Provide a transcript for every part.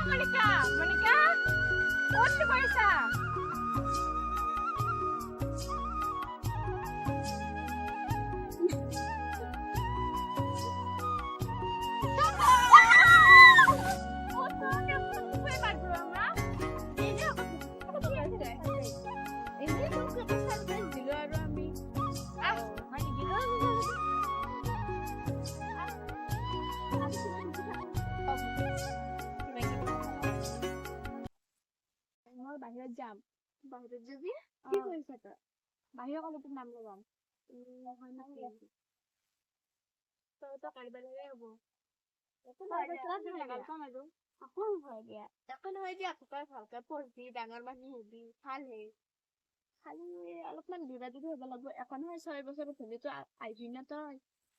মনিকা মনিকা ক'ত কি কৰিছা বাহিৰত যাম বাহিৰত যাবি কি কৰিছ তই বাহিৰৰ কলেজত নাম লগাম হয় নেকি তই তো কাইবাৰে হ'ব একো নহয় দিয়া তই ভালকে পঢ়বি ডাঙৰ মানুহ হবি ভাল হে খালি অলপমান দূৰা দূৰি হ'ব লাগিব একো নহয় 6 বছৰ হ'লেতো আহিবি না তই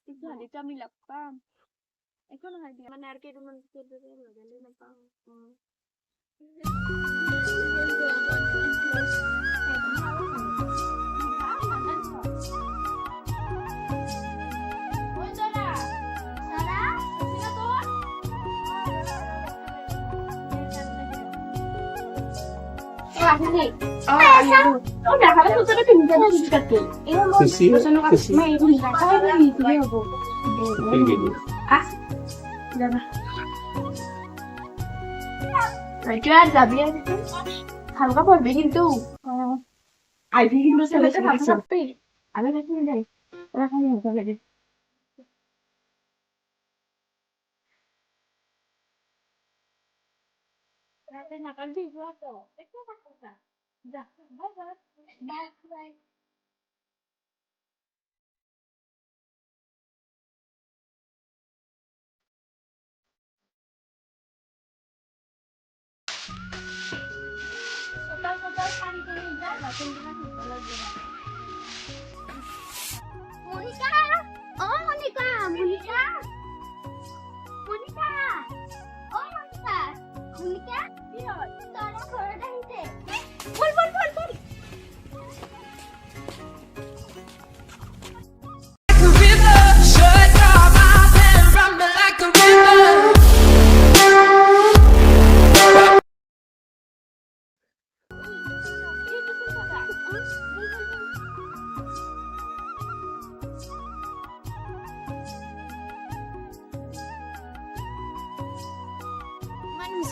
কিন্তু হ'লেতো আমি লগ পাম একো নহয় দিয়া মানে আৰু কেইদিনমান লগালে নাপাওঁ হালকা পড়বে কিন্তু আইভি কিন্তু ছেলেটা ভালো থাকবে আমি দেখি যাই ওরা খালি হালকা লাগে রাতে না কাল দিই তো একটু কথা যা বাই বাই বাই সকাল সকাল পানি করে যা বাসন দিনা খেতে লাগবে মনিকা ও মনিকা মনিকা মনিকা ও মনিকা মনিকা কি হয় তোরা ঘরে যাইতে বল বল বল বল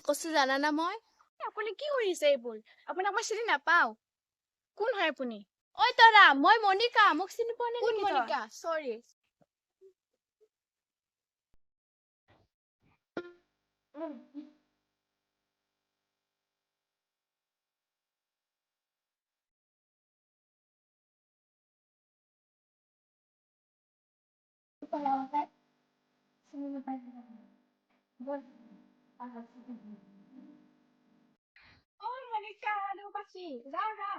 কষ্ট জানা না মই আপুনি কি কৰিছে এইবোৰ আপোনাক মই চিনি নাপাও কোন হয় আপুনি ঐ তৰা মই মনিকা মোক চিনি পোৱা নাই কোন নেকি মনিকা সৰি ঐ মনিকা আৰু পাছি যা যা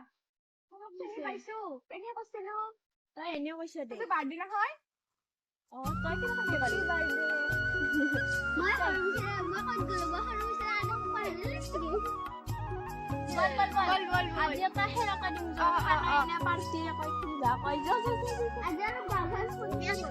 চিনি পাইছো এনে কৈছিলো তই এনেও কৈছ দে আজি বাৰ্ডে নহয় তই কেনেকৈ পালি মই সৰু বিচৰা মই ক'ত গ'লো মই সৰু বিচৰা আনক পাহৰিলে আজি এটা হেৰকা দিম খানা পাৰ্টি কৈ কিবা কৈ যা আজি আৰু গাভৰু